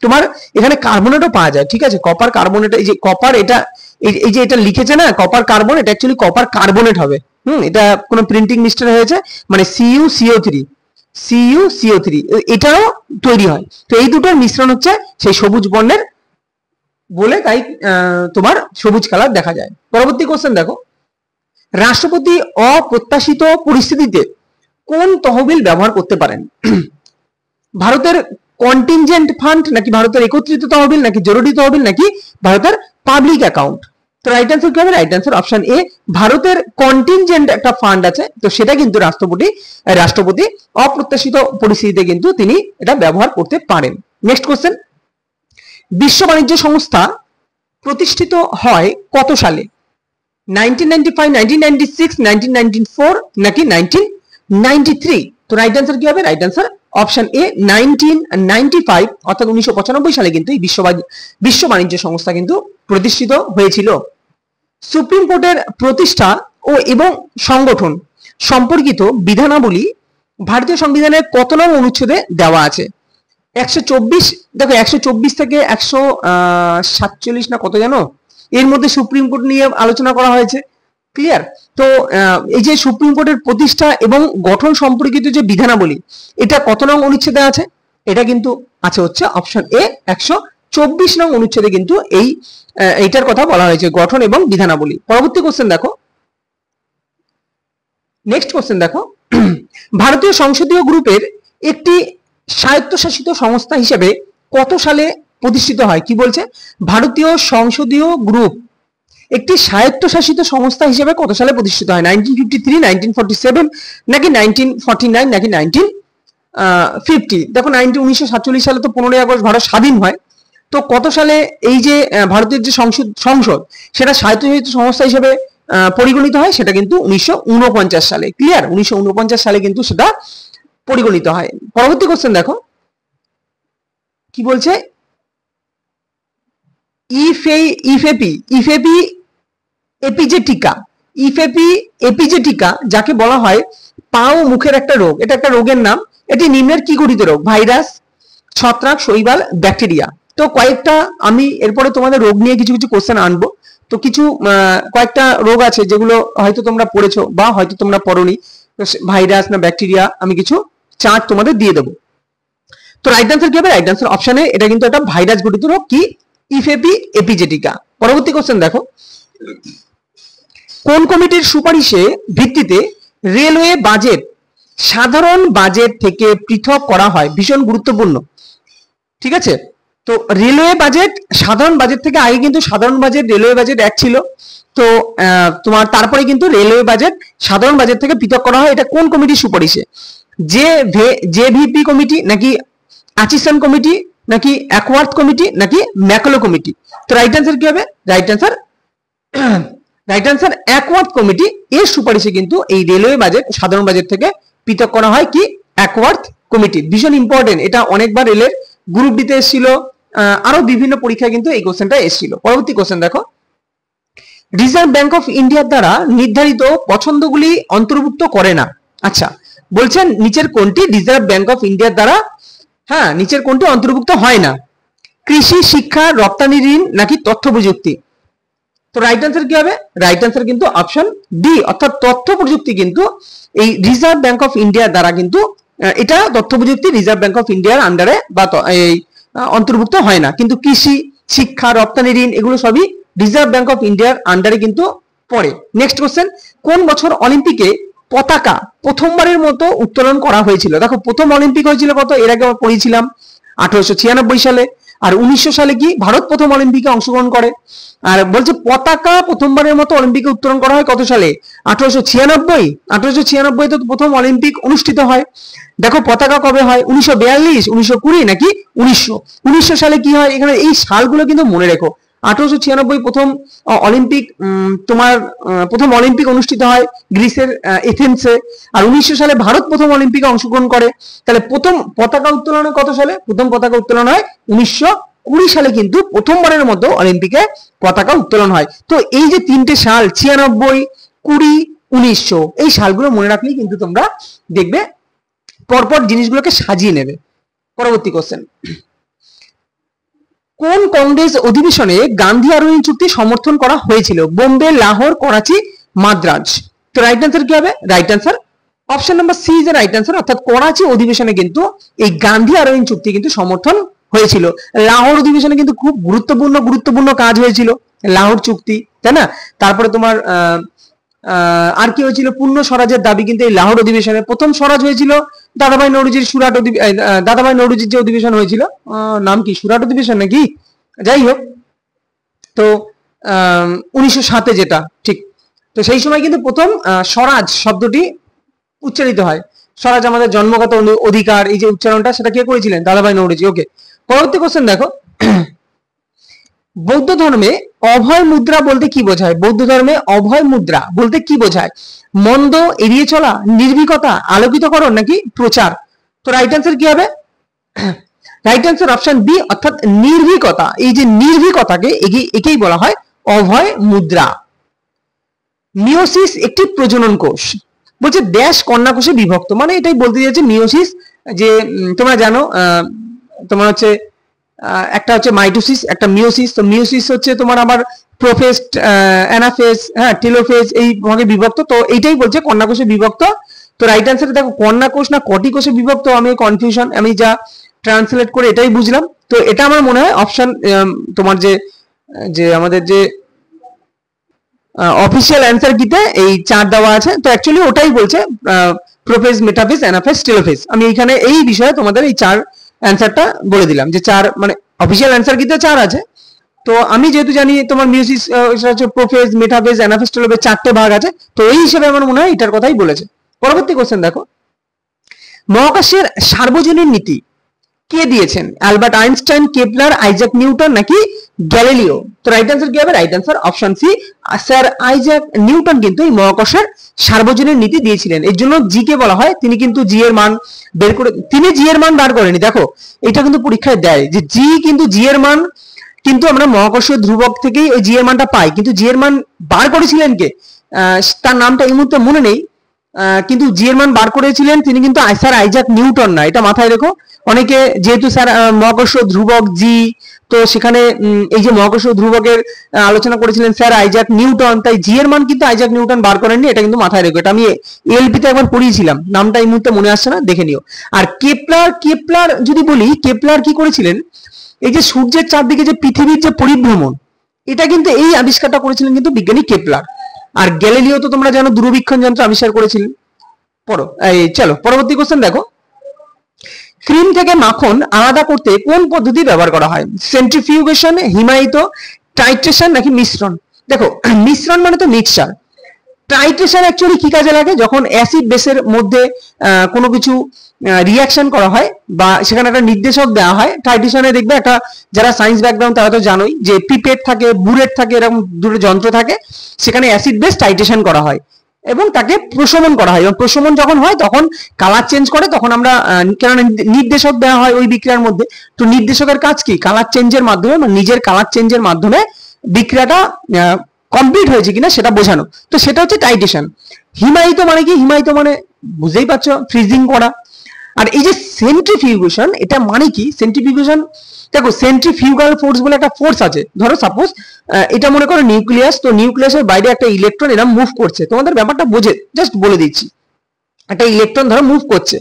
তোমার এখানে কার্বনেটও পাওয়া যায়, ঠিক আছে, কপার কার্বনেট, এই যে কপার, এটা এই যে এটা লিখেছে না কপার কার্বন, এটা অ্যাকচুয়ালি কপার কার্বনেট হবে। এটা কোনো প্রিন্টিং মিস্টেক হয়েছে, মানে CuCO3 এটাও তৈরি হয়। তো এই দুটোর মিশ্রণ হচ্ছে সেই সবুজ বর্ণের বলে, তাই তোমার সবুজ কালার দেখা যায়। পরবর্তী কোশ্চেন দেখো, রাষ্ট্রপতি অপ্রত্যাশিত পরিস্থিতিতে কোন তহবিল ব্যবহার করতে পারেন? ভারতের কন্টিনজেন্ট ফান্ড, নাকি ভারতের একত্রিত তহবিল, নাকি জরুরি তহবিল, নাকি ভারতের পাবলিক অ্যাকাউন্ট? তো রাইট অ্যান্সার কি হবে? রাইট অ্যান্সার অপশন এ, ভারতের কন্টিনজেন্ট একটা ফান্ড আছে, তো সেটা কিন্তু রাষ্ট্রপতি অপ্রত্যাশিত পরিস্থিতিতে কিন্তু তিনি এটা ব্যবহার করতে পারেন। নেক্সট কোশ্চেন, বিশ্ব বাণিজ্য সংস্থা প্রতিষ্ঠিত হয় কত সালে? 1995, 1996, 1994 নাকি 1993? তো রাইট অ্যান্সার কি হবে? রাইট অ্যান্সার অপশন এ, 1995, অর্থাৎ 1995 সালে কিন্তু এই বিশ্ব বাণিজ্য সংস্থা কিন্তু প্রতিষ্ঠিত হয়েছিল। সুপ্রিম কোর্টের প্রতিষ্ঠা এবং সংগঠন সম্পর্কিত বিধানাবলী ভারতীয় সংবিধানের কত নং অনুচ্ছেদে দেওয়া আছে? 124, দেখো 124 থেকে 147 না কত জানো, এর মধ্যে সুপ্রিম কোর্ট নিয়ে আলোচনা করা হয়েছে। ক্লিয়ার? তো এই যে সুপ্রিম কোর্টের প্রতিষ্ঠা এবং গঠন সম্পর্কিত যে বিধানাবলী, এটা কত নং অনুচ্ছেদে আছে? এটা কিন্তু আছে হচ্ছে অপশন এ 124 নং অনুচ্ছেদে কিন্তু এইটার কথা বলা হয়েছে, গঠন এবং বিধানাবলী। পরবর্তী কোশ্চেন দেখো, নেক্সট কোশ্চেন দেখো, ভারতীয় সংসদীয় গ্রুপের একটি স্বায়ত্তশাসিত সংস্থা হিসেবে কত সালে প্রতিষ্ঠিত হয়? কি বলছে? ভারতীয় সংসদীয় গ্রুপ একটি স্বায়ত্তশাসিত সংস্থা হিসেবে কত সালে প্রতিষ্ঠিত হয়? 1953, 1947 নাকি 1949 নাকি 1950? দেখো 1947 সালে তো 15ই আগস্ট ভারত স্বাধীন হয়। তো কত সালে এই যে ভারতের যে সংসদ সেটা স্বায়ত্তশাসিত সংস্থা হিসেবে পরিগণিত হয়? সেটা কিন্তু 1949 সালে। ক্লিয়ার? 1949 সালে কিন্তু সেটা পরিগণিত হয়। পরবর্তী কোশ্চেন দেখো কি বলছে, এপিজেটিকা যাকে বলা হয় পা ও মুখের একটা রোগ, এটা একটা রোগের নাম। এটি নিম্নের কি গঠিত রোগ? ভাইরাস, ছত্রাক, শৈবাল, ব্যাকটেরিয়া। তো কয়েকটা আমি এরপরে তোমাদের রোগ নিয়ে কিছু কিছু কোশ্চেন আনবো। তো কিছু কয়েকটা রোগ আছে যেগুলো হয়তো তোমরা পড়েছো বা হয়তো তোমরা পড়োনি, ভাইরাস না ব্যাকটেরিয়া, আমি কিছু চার্ট তোমাদের দিয়ে দেবো। তো রাইট আনসার কি হবে? রাইট আনসার অপশনে এটা কিন্তু একটা ভাইরাস গঠিত রোগ, কি? এপিজেটিকা। পরবর্তী কোশ্চেন দেখো, কোন কমিটির সুপারিশে ভিত্তিতে রেলওয়ে বাজেট সাধারণ বাজেট থেকে পৃথক করা হয়? ভীষণ গুরুত্বপূর্ণ, ঠিক আছে? তো রেলওয়ে বাজেট সাধারণ বাজেট থেকে, আগে কিন্তু সাধারণ বাজেট রেলওয়ে বাজেট এক ছিল, তো তোমার তারপরে কিন্তু রেলওয়ে বাজেট সাধারণ বাজেট থেকে পৃথক করা হয়। এটা কোন কমিটির সুপারিশে? জেভিপি কমিটি নাকি আচিসন কমিটি নাকি অ্যাকওয়ার্থ কমিটি নাকি ম্যাকলো কমিটি? তো রাইট আনসার কি হবে? রাইট আনসার অ্যাকওয়ার্থ কমিটি এর সুপারিশে কিন্তু এই রেলওয়ে বাজেট সাধারণ বাজেট থেকে পৃথক করা হয়, কি? অ্যাকওয়ার্থ কমিটি। ভীষণ ইম্পর্টেন্ট, এটা অনেকবার রেলের গ্রুপ ডিতে এসেছিল, আরো বিভিন্ন পরীক্ষায় কিন্তু এই কোশ্চেনটা এসেছিল। পরবর্তী কোশ্চেন দেখো, রিজার্ভ ব্যাংক অফ ইন্ডিয়ার দ্বারা নির্ধারিত পছন্দগুলি অন্তর্ভুক্ত করে না। আচ্ছা, বলছেন নিচের কোনটি রিজার্ভ ব্যাংক অফ ইন্ডিয়ার দ্বারা, হ্যাঁ, নিচের কোনটি অন্তর্ভুক্ত হয় না? কৃষি, শিক্ষা, রপ্তানি ঋণ নাকি তথ্য প্রযুক্তি? তো রাইট আনসার কি হবে? রাইট আনসার কিন্তু অপশন ডি, অর্থাৎ তথ্য প্রযুক্তি কিন্তু এই রিজার্ভ ব্যাংক অফ ইন্ডিয়ার দ্বারা কিন্তু এটা তথ্য প্রযুক্তি রিজার্ভ ব্যাংক অফ ইন্ডিয়ার আন্ডারে বা এই অন্তর্ভুক্ত হয় না, কিন্তু কৃষি, শিক্ষা, রপ্তানি ঋণ এগুলো সবই রিজার্ভ ব্যাংক অফ ইন্ডিয়ার আন্ডারে কিন্তু পড়ে। নেক্সট কোশ্চেন, কোন বছর অলিম্পিকে পতাকা প্রথমবারের মতো উত্তোলন করা হয়েছিল? দেখো প্রথম অলিম্পিক হয়েছিল কত, এর আগে আমরা পড়েছিলাম 1896 সালে, আর 1900 সালে কি ভারত প্রথম অলিম্পিকে অংশগ্রহণ করে। আর বলছে পতাকা প্রথমবারের মতো অলিম্পিকে উত্তোলন করা হয় কত সালে? 1896। 1896 তো প্রথম অলিম্পিক অনুষ্ঠিত হয়। দেখো পতাকা কবে হয়? 1942, 1920 নাকি 1900? 1900 সালে কি হয়? এখানে এই সালগুলো কিন্তু মনে রেখো। 1896 প্রথম অলিম্পিক, তোমার প্রথম অলিম্পিক অনুষ্ঠিত হয় গ্রিসের এথেন্সে, আর 1900 সালে ভারত প্রথম অলিম্পিকে অংশগ্রহণ করে। তাহলে প্রথম পতাকা উত্তোলন কত সালে? প্রথম পতাকা উত্তোলন হয় 1920 সালে, কিন্তু প্রথমবারের মতো অলিম্পিকে পতাকা উত্তোলন হয়। তো এই যে তিনটে সাল 96, 20, 1900, এই সালগুলো মনে রাখলেই কিন্তু তোমরা দেখবে পরপর জিনিসগুলোকে সাজিয়ে নেবে। পরবর্তী কোশ্চেন, কোন কংগ্রেস অধিবেশনে গান্ধী আরোহী চুক্তি সমর্থন করা হয়েছিল? বোম্বে, লাহোর, করাচি, মাদ্রাজ? তো রাইট আনসার কি হবে? Right answer option number C is right answer, অর্থাৎ করাচি অধিবেশনে কিন্তু এই গান্ধী আরোহী চুক্তি কিন্তু সমর্থন হয়েছিল। লাহোর অধিবেশনে কিন্তু খুব গুরুত্বপূর্ণ কাজ হয়েছিল, লাহোর চুক্তি, তাই না? তারপরে তোমার আর কি হয়েছিল? পূর্ণ স্বরাজের দাবি কিন্তু এই লাহোর অধিবেশনে। প্রথম স্বরাজ হয়েছিল দাদাভাই নওরোজির দাদাভাই নওরোজির যে অধিবেশন হয়েছিল, নাম কি, সুরাট অধিবেশন নাকি, যাই হোক, তো 1907 যেটা, ঠিক। তো সেই সময় কিন্তু প্রথম স্বরাজ শব্দটি উচ্চারিত হয়। স্বরাজ আমাদের জন্মগত অধিকার, এই যে উচ্চারণটা, সেটা কে করেছিলেন? দাদাভাই নওরোজি। ওকে, পরবর্তী কোশ্চেন দেখো, বৌদ্ধ ধর্মে অভয় মুদ্রা বলতে কি বোঝায়? বৌদ্ধ ধর্মে অভয় মুদ্রা বলতে কি বোঝায়? মন্দ এড়িয়ে চলা, নির্ভীকতা, আলোকিতকরণ নাকি প্রচার? তো রাইট আনসার কি হবে? রাইট আনসার অপশন বি, অর্থাৎ নির্ভীকতা। এই যে নির্ভীকতাকে একেই বলা হয় অভয় মুদ্রা। মিওসিস একটি প্রজনন কোষ, বলছে ড্যাশ কন্যা কোষে বিভক্ত, মানে এটাই বলতে চাইছে মিওসিস, যে তোমরা জানো তোমার হচ্ছে একটা হচ্ছে মাইটোসিস, একটা মিওসিস। তো মিওসিস হচ্ছে তোমার আবার প্রোফেজ, অ্যানাফেজ, হ্যাঁ, টেলোফেজ এই ভাগে বিভক্ত। তো এইটাই বলছে কন্যা কোষে বিভক্ত। তো রাইট অ্যান্সার দেখো কন্যা কোষ না কটি কোষে বিভক্ত, আমি কনফিউশন, আমি যা ট্রান্সলেট করে এটাই বুঝলাম। তো এটা আমার মনে হয় অপশন তোমার যে যে আমাদের যে অফিসিয়াল অ্যান্সার কিতে এই 4 দেওয়া আছে। তো অ্যাকচুয়ালি ওটাই বলছে প্রোফেজ, মেটাফেজ, অ্যানাফেজ, টেলোফেজ। আমি এখানে এই বিষয়ে তোমাদের এই 4 অ্যান্সারটা বলে দিলাম যে 4 মানে অফিসিয়াল অ্যান্সার কিতে 4 আছে। তো আমি যেহেতু জানি তোমার মিওসিস হচ্ছে প্রোফেজ, মেটাফেজ, অ্যানাফেজ, টেলোফেজ 4টে ভাগ আছে, তো এই হিসেবে আমার মনে হয় এটার কথাই বলেছে। পরবর্তী কোশ্চেন দেখো, মহাকাশের সার্বজনীন নীতি কে দিয়েছেন? Albert Einstein, Kepler, Isaac Newton নাকি গ্যালিলিও? তো রাইট অ্যান্সার কি হবে? Right answer option C, sir Isaac Newton কিন্তু এই মহাকাশের সার্বজনীন নীতি দিয়েছিলেন। এর জন্য জি কে বলা হয়, তিনি কিন্তু জি এর মান বের করে, তিনি জি এর মান বার করেনি। দেখো এটা কিন্তু পরীক্ষায় দেয় যে জি কিন্তু জি এর মান কিন্তু আমরা মহাকর্ষীয় ধ্রুবক থেকেই ওই জি এর মানটা পাই, কিন্তু জি এর মান বার করেছিলেন কে? তার নামটা এই মুহূর্তে মনে নেই, কিন্তু জি এর মান বার করেছিলেন তিনি কিন্তু স্যার আইজাক নিউটন না, এটা মাথায় রেখো। অনেকে যেহেতু স্যার মহাকর্ষীয় ধ্রুবক জি, তো সেখানে এই যে মহাকর্ষীয় ধ্রুবকের আলোচনা করেছিলেন স্যার আইজাক নিউটন, তাই জি এর মান কিন্তু আইজাক নিউটন বার করেননি, এটা কিন্তু মাথায় রেখো। এটা আমি এলপি তে একবার পড়িয়েছিলাম, নামটা এই মুহূর্তে মনে আসছে না, দেখে নিও। আর কেপলার, কেপলার যদি বলি, কেপলার কি করেছিলেন? এই যে সূর্যের চারদিকে যে পৃথিবীর যে পরিভ্রমণ, এটা কিন্তু এই আবিষ্কারটা করেছিলেন কিন্তু বিজ্ঞানী কেপলার। আর গ্যালিলিও তো তোমরা জানো দূরবীক্ষণ যন্ত্র আবিষ্কার করেছিলেন। চলো পরবর্তী কোশ্চেন দেখো, ক্রিম থেকে মাখন আলাদা করতে কোন পদ্ধতি ব্যবহার করা হয়? সেন্ট্রিফিউগেশন, হিমায়িত, টাইট্রেশন নাকি মিশ্রণ? দেখো মিশ্রণ মানে তো মিক্সচার। টাইট্রেশন অ্যাকচুয়ালি কি কাজে লাগে? যখন অ্যাসিড বেসের মধ্যে কোনো কিছু রিয়াকশন করা হয় বা সেখানে একটা নির্দেশক দেওয়া হয়। টাইট্রেশনে দেখবে একটা, যারা সায়েন্স ব্যাকগ্রাউন্ড তারা তো জানোই যে পিপেট থাকে, বুলেট থাকে, এরকম দুটো যন্ত্র থাকে, সেখানে অ্যাসিড বেস টাইট্রেশন করা হয় এবং তাকে প্রশমন করা হয়। এবং প্রশমন যখন হয় তখন কালার চেঞ্জ করে, তখন আমরা কেন নির্দেশক দেওয়া হয় ওই বিক্রিয়ার মধ্যে। তো নির্দেশকের কাজ কি? কালার চেঞ্জের মাধ্যমে, মানে নিজের কালার চেঞ্জের মাধ্যমে বিক্রিয়াটা কমপ্লিট হয়েছে কিনা সেটা বোঝানো। তো সেটা হচ্ছে টাইট্রেশন। হিমায়িত মানে কি? হিমায়িত মানে বুঝতেই পারছো, ফ্রিজিং করা। আর এই যে সেন্ট্রিফিউগেশন, এটা মানে কি? সেন্ট্রিফিউগেশন দেখো, সেন্ট্রিফিউগাল ফোর্স বলে একটা ফোর্স আছে। ধরো সাপোজ এটা মনে করো নিউক্লিয়াস, তো নিউক্লিয়াসের বাইরে একটা ইলেকট্রন এরা মুভ করছে। তোমাদের ব্যাপারটা বোঝে জাস্ট বলে দিচ্ছি, একটা ইলেকট্রন ধরো মুভ করছে,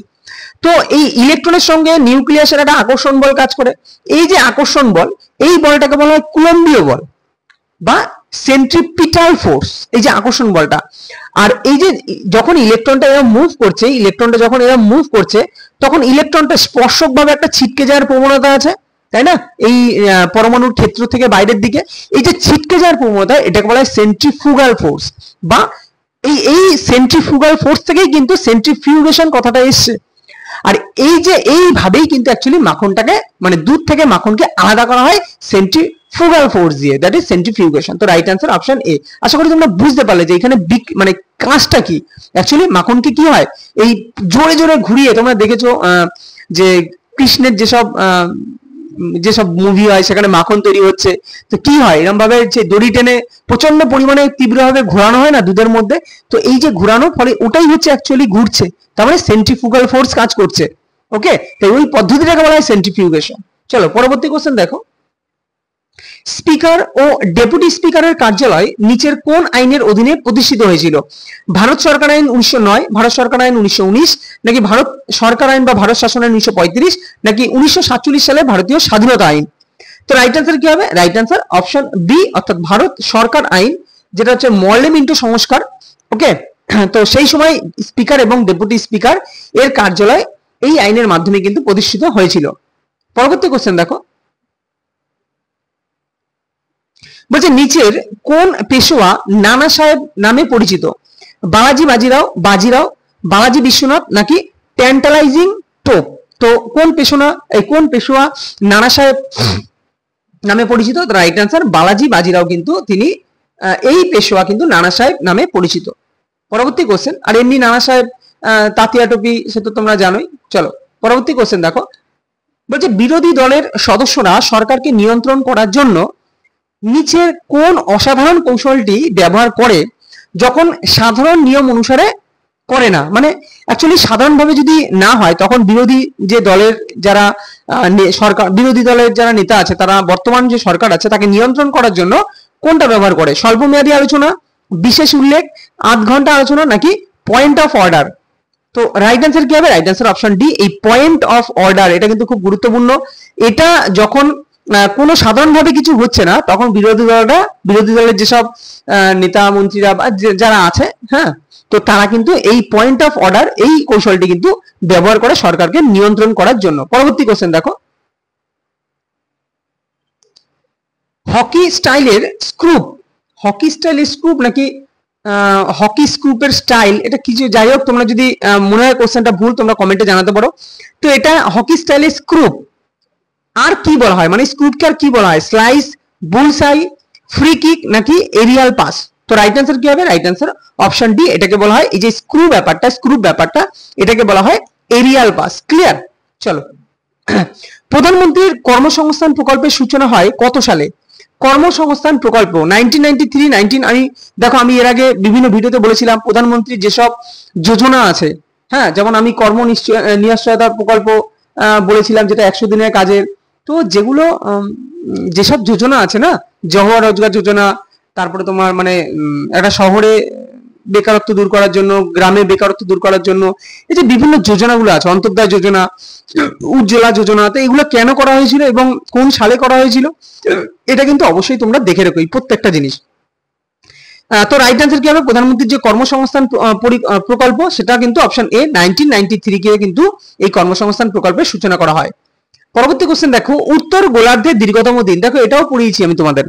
তো এই ইলেকট্রনের সঙ্গে নিউক্লিয়াসের একটা আকর্ষণ বল কাজ করে। এই যে আকর্ষণ বল, এই বলটাকে বলা হয় কুলম্বীয় বল বা সেন্ট্রিপিটাল ফোর্স, এই যে আকর্ষণ বলটা। আর এই যে যখন ইলেকট্রনটা এরকম মুভ করছে, ইলেকট্রনটা যখন এরকম মুভ করছে, তখন ইলেকট্রনটা স্পর্শক ভাবে একটা ছিটকে যাওয়ার প্রবণতা আছে, তাই না? এই পরমাণুর ক্ষেত্র থেকে বাইরের দিকে এই যে ছিটকে যাওয়ার প্রবণতা, এটাকে বলা হয় সেন্ট্রিফুগাল ফোর্স। বা এই সেন্ট্রিফুগাল ফোর্স থেকেই কিন্তু সেন্ট্রিফিউগেশন কথাটা এসছে। আর এই যে এইভাবেই কিন্তু অ্যাকচুয়ালি মাখনটাকে, মানে দুধ থেকে মাখনকে আলাদা করা হয় সেন্ট্রিফুগাল ফোর্স দিয়ে, দ্যাট ইজ সেন্ট্রিফিউগেশন। তো রাইট অ্যান্সার অপশন এ। আশা করি তোমরা বুঝতে পারলে যে এখানে মানে কাজটা কি। অ্যাকচুয়ালি মাখনকে কি হয়, এই জোরে জোরে ঘুরিয়ে, তোমরা দেখেছো যে কৃষ্ণের যেসব মুভি হয় সেখানে মাখন তৈরি হচ্ছে, তো কি হয় এরকম ভাবে যে দড়ি টেনে প্রচন্ড পরিমাণে তীব্রভাবে ঘোরানো হয় না দুধের মধ্যে, তো এই যে ঘোরানোর ফলে ওটাই হচ্ছে অ্যাকচুয়ালি ঘুরছে, তার মানে সেন্ট্রিফুগাল ফোর্স কাজ করছে। ওকে, তাই ওই পদ্ধতিটাকে বলা হয় সেন্ট্রিফিউগেশন। চলো পরবর্তী কোশ্চেন দেখো, স্পিকার ও ডেপুটি স্পিকারের কার্যালয় নিচের কোন আইনের অধীনে প্রতিষ্ঠিত হয়েছিল? ভারত সরকার আইন 1909, ভারত সরকার আইন 1919, নাকি ভারত সরকার আইন বা ভারত শাসন আইন 1935, নাকি 1947 সালে ভারতীয় স্বাধীনতা আইন? তো রাইট অ্যান্সার কি হবে? রাইট অ্যান্সার অপশন বি, অর্থাৎ ভারত সরকার আইন, যেটা হচ্ছে মর্লেমিন্টো সংস্কার। ওকে, তো সেই সময় স্পিকার এবং ডেপুটি স্পিকার এর কার্যালয় এই আইনের মাধ্যমে কিন্তু প্রতিষ্ঠিত হয়েছিল। পরবর্তী কোশ্চেন দেখো, বলছে নিচের কোন পেশোয়া নানা সাহেব নামে পরিচিত? বালাজি বাজিরাও, বালাজি বিশ্বনাথ, নাকি ট্যান্টালাইজিং টোপ? তো কোন পেশোয়া নানা সাহেব নামে পরিচিত? রাইট অ্যান্সার বালাজি বাজিরাও কিন্তু তিনি এই পেশোয়া কিন্তু নানা সাহেব নামে পরিচিত। পরবর্তী কোশ্চেন, আর এমনি নানা সাহেব তাঁতিয়া টুপি সে তো তোমরা জানোই। চলো পরবর্তী কোশ্চেন দেখো, বলছে বিরোধী দলের সদস্যরা সরকারকে নিয়ন্ত্রণ করার জন্য নিচের কোন অসাধারণ কৌশলটি ব্যবহার করে যখন সাধারণ নিয়ম অনুসারে করে না। মানে অ্যাকচুয়ালি সাধারণভাবে যদি না হয় তখন বিরোধী যে দলের যারা সরকার, বিরোধী দলের যারা নেতা আছে তারা বর্তমান যে সরকার আছে তাকে নিয়ন্ত্রণ করার জন্য কোনটা ব্যবহার করে? স্বল্পমেয়াদী আলোচনা, বিশেষ উল্লেখ, আধ ঘন্টা আলোচনা, নাকি পয়েন্ট অফ অর্ডার? তো রাইট অ্যান্সার কি হবে? রাইট অ্যান্সার অপশন ডি, এই পয়েন্ট অফ অর্ডার। এটা কিন্তু খুব গুরুত্বপূর্ণ। এটা যখন কোনো সাধারণভাবে কিছু হচ্ছে না তখন বিরোধী দলের যেসব নেতা মন্ত্রীরা বা যারা আছে, হ্যাঁ, তো তারা কিন্তু এই পয়েন্ট অফ অর্ডার, এই কৌশলটি কিন্তু ব্যবহার করে সরকারকে নিয়ন্ত্রণ করার জন্য। পরবর্তী কোশ্চেন দেখো, হকি স্টাইলের স্ক্রুপ নাকি হকি স্ক্রুপের স্টাইল, এটা কিছু যাই হোক, তোমরা যদি মনে হয় কোশ্চেনটা ভুল তোমরা কমেন্টে জানাতে পারো। তো এটা হকি স্টাইলের স্ক্রুপ আর কি বলা হয়, মানে স্ক্রুপকে আর কি বলা হয়? স্লাইস, বুলসাই, ফ্রি কিক, নাকি এরিয়াল পাস? তো রাইট অ্যান্সার কি হবে? রাইট অ্যান্সার অপশন ডি, এটাকে বলা হয়, এই যে স্ক্রুপ ব্যাপারটা এটাকে বলা হয় এরিয়াল পাস। ক্লিয়ার? চলো, প্রধানমন্ত্রীর কর্মসংস্থান প্রকল্পের সূচনা হয় কত সালে? কর্মসংস্থান প্রকল্প 1993, দেখো আমি এর আগে বিভিন্ন ভিডিওতে বলেছিলাম প্রধানমন্ত্রীর যেসব যোজনা আছে, হ্যাঁ, যেমন আমি কর্ম নিশ্চয়তা প্রকল্প বলেছিলাম, যেটা 100 দিনের কাজের। তো যেগুলো যেসব যোজনা আছে না, জওহর রোজগার যোজনা, তারপরে তোমার মানে একটা শহরে বেকারত্ব দূর করার জন্য, গ্রামে বেকারত্ব দূর করার জন্য, এই যে বিভিন্ন যোজনাগুলো আছে, অন্তর্দয় যোজনা, উজ্জ্বলা যোজনা, তো এগুলো কেন করা হয়েছিল এবং কোন সালে করা হয়েছিল, এটা কিন্তু অবশ্যই তোমরা দেখে রেখো এই প্রত্যেকটা জিনিস। তো রাইট অ্যান্সার কি হবে? প্রধানমন্ত্রীর যে কর্মসংস্থান প্রকল্প, সেটা কিন্তু অপশন এ, 1993 কে কিন্তু এই কর্মসংস্থান প্রকল্পের সূচনা করা হয়। পরবর্তী কোশ্চেন দেখো, উত্তর গোলার্ধের দীর্ঘতম দিন। দেখো এটাও পড়িয়েছি আমি তোমাদের,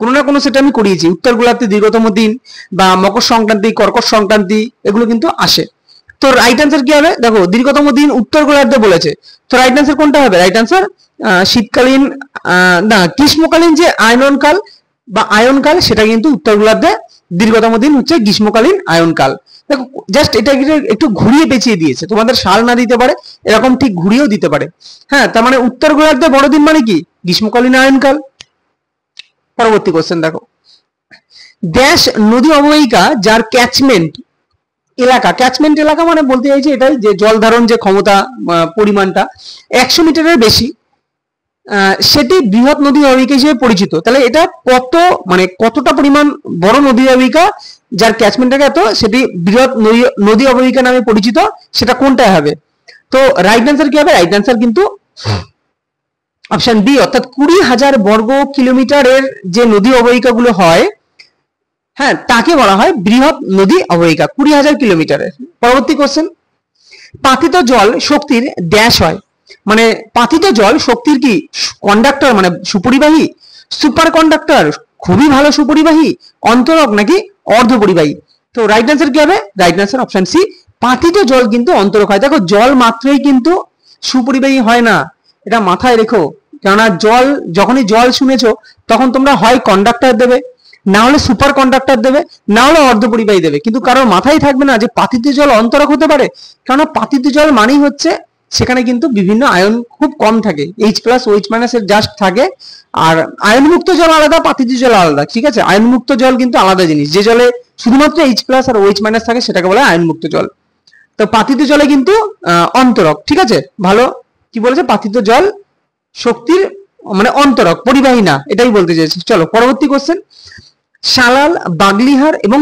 কোনো না কোনো সেটা আমি করিয়েছি। উত্তর গোলার্ধের দীর্ঘতম দিন বা মকর সংক্রান্তি, কর্কট সংক্রান্তি, এগুলো কিন্তু আসে। তো রাইট অ্যান্সার কি হবে? দেখো দীর্ঘতম দিন উত্তর গোলার্ধে বলেছে, তো রাইট অ্যান্সার কোনটা হবে? রাইট অ্যান্সার শীতকালীন, না, গ্রীষ্মকালীন যে আয়নকাল বা আয়নকাল, সেটা কিন্তু উত্তর গোলার্ধে দীর্ঘতম দিন হচ্ছে গ্রীষ্মকালীন আয়নকাল। দেখো জাস্ট এটা একটু ঘুরিয়ে পেঁচিয়ে দিয়েছে, তোমাদের সাল না দিতে পারে, এরকম ঠিক ঘুরিয়েও দিতে পারে। হ্যাঁ, তার মানে উত্তর গোলার্ধে বড় দিন মানে কি? গ্রীষ্মকালীন আয়নকাল। পরবর্তী কোশ্চেন দেখো, ড্যাশ নদী অববাহিকা যার ক্যাচমেন্ট এলাকা মানে বলতে চাইছে এটাই যে জল ধারণ যে ক্ষমতা, পরিমাণটা 100 মিটারের বেশি, সেটি বৃহৎ নদী অববাহিকা হিসেবে পরিচিত। তাহলে এটা কতটা পরিমাণ বড় নদী অববাহিকা যার ক্যাচমেন্টটা এত, সেটি বৃহৎ নদী অববাহিকা নামে পরিচিত, সেটা কোনটা হবে? তো রাইট অ্যান্সার কি হবে? রাইট অ্যান্সার কিন্তু অপশন বি, অর্থাৎ 20,000 বর্গ কিলোমিটারের যে নদী অববাহিকাগুলো হয়, হ্যাঁ, তাকে বলা হয় বৃহৎ নদী অববাহিকা, 20,000 কিলোমিটারের। পরবর্তী কোশ্চেন, পাতিত জল শক্তির ড্যাশ হয়, মানে পাতিত জল শক্তির কি কন্ডাক্টর, মানে সুপরিবাহী, সুপার কন্ডাক্টর, খুবই ভালো সুপরিবাহী, অন্তরক, নাকি অর্ধপরিবাহী? তো রাইট অ্যান্সার কি হবে? রাইট অ্যান্সার অপশন সি, পাতিত জল কিন্তু অন্তরক হয়। দেখো জল মাত্রই কিন্তু সুপরিবাহী হয় না, এটা মাথায় রেখো, কেননা যখনই জল শুনেছো তখন তোমরা হয় কন্ডাক্টর দেবে, না হলে সুপার কন্ডাক্টর দেবে, না হলে অর্ধপরিবাহী দেবে, কিন্তু কারোর মাথায় থাকবে না যে পাতিত জল অন্তরক হতে পারে। কেননা পাতিত জল মানেই হচ্ছে সেখানে কিন্তু বিভিন্ন আয়ন খুব কম থাকে, H+, OH- এর জাস্ট থাকে। আর আয়নমুক্ত জল আলাদা, পাতিত জল আলাদা, ঠিক আছে? আয়নমুক্ত জল কিন্তু আলাদা জিনিস, যে জলে শুধুমাত্র H+ আর OH- থাকে সেটাকে বলে আয়নমুক্ত জল। তো পাতিত জলে কিন্তু অন্তরক, ঠিক আছে? ভালো কি বলেছে? পাতিত জল শক্তির মানে অন্তরক, পরিবাহী না, এটাই বলতে চাইছি। চলো পরবর্তী কোশ্চেন, সালাল, বাগলিহার এবং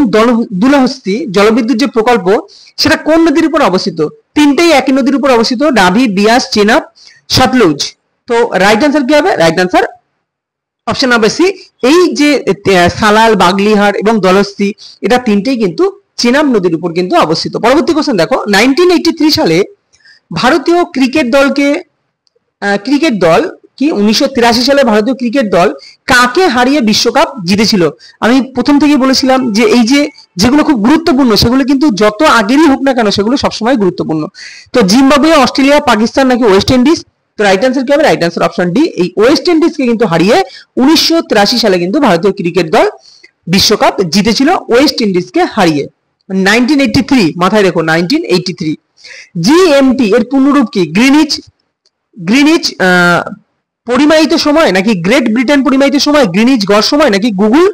দুলাহস্তি জলবিদ্যুৎ যে প্রকল্প, সেটা কোন নদীর উপর অবস্থিত? তিনটেই একই নদীর উপর অবস্থিত, রাভি, বিয়াস, চেনাব, সতলুজ। তো রাইট অ্যান্সার কি হবে? Right answer option number C, এই যে সালাল, বাগলিহার এবং দলহস্তি, এটা তিনটেই কিন্তু চেনাব নদীর উপর কিন্তু অবস্থিত। পরবর্তী কোশ্চেন দেখো, 1983 সালে ভারতীয় ক্রিকেট দল কি 1983 সালে ভারতীয় ক্রিকেট দল কাকে হারিয়ে বিশ্বকাপ জিতেছিল? আমি প্রথম থেকেই বলেছিলাম যে এই যে যেগুলো খুব গুরুত্বপূর্ণ সেগুলো কিন্তু যত আগেরই হোক না কেন সেগুলো সবসময় গুরুত্বপূর্ণ। তো জিম্বাবুয়ে, অস্ট্রেলিয়া, পাকিস্তান, নাকি ওয়েস্ট ইন্ডিজ? তো রাইট অ্যান্সার কি হবে? রাইট অ্যান্সার অপশন ডি, এই ওয়েস্ট ইন্ডিজকে কিন্তু হারিয়ে 1983 সালে কিন্তু ভারতীয় ক্রিকেট দল বিশ্বকাপ জিতেছিল, ওয়েস্ট ইন্ডিজকে হারিয়ে। 1983 মাথায় রেখো, 1983। জিএমটি এর পূর্ণরূপ কি? গ্রিনিচ পরিমাহিত সময়, নাকি গ্রেট ব্রিটেন পরিমাহিত সময়, গ্রিনিচ গড় সময়, নাকি গুগল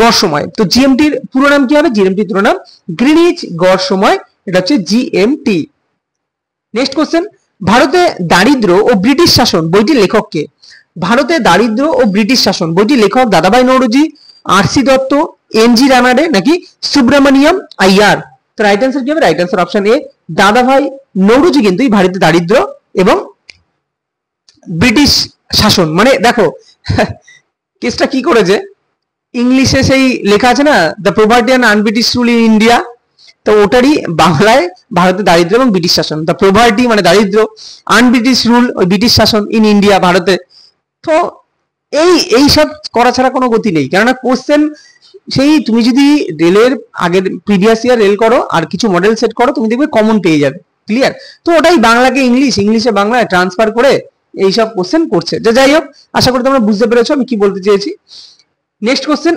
গড় সময়? তো জিএমটির পুরো নাম কি হবে? জিএমটির পুরো নাম গ্রিনিচ গড় সময় এটা হচ্ছে জিএমটি। নেক্সট কোশ্চেন, ভারতে দারিদ্র ও ব্রিটিশ শাসন বইটির লেখক কে? ভারতে দারিদ্র ও ব্রিটিশ শাসন বইটির লেখক দাদাভাই নৌরোজি, আর.সি. দত্ত, এন.জি. রানাডে নাকি সুব্রমণিয়াম আইয়ার? তো রাইট অ্যান্সার কি হবে? রাইট অ্যান্সার অপশন এ, দাদাভাই নৌরোজি কিন্তু এই ভারতের দারিদ্র এবং ব্রিটিশ শাসন, মানে দেখো কেসটা কি করেছে, ইংলিশে সেই লেখা আছে না, the poverty and un-British rule in India, তো ওটারই বাংলায় ভারতের দারিদ্র এবং ব্রিটিশ শাসন। দ্য প্রভার্টি মানে দারিদ্র, আনব্রিটিশ রুল ওই ব্রিটিশ শাসন ইন ইন্ডিয়া ভারতে। তো এই সব করা ছাড়া কোনো গতি নেই, কেননা কোশ্চেন সেই তুমি যদি রেলের আগের প্রিভিয়াস ইয়ার রেল করো আর কিছু মডেল সেট করো, তুমি দেখবে কমন পেয়ে যাবে। ক্লিয়ার? তো ওটাই বাংলাকে ইংলিশ, ইংলিশে বাংলায় ট্রান্সফার করে এইসব কোশ্চেন করছে। যে যাই হোক, আশা করি তোমরা বুঝতে পেরেছো আমি কি বলতে চেয়েছি। নেক্সট কোশ্চেন,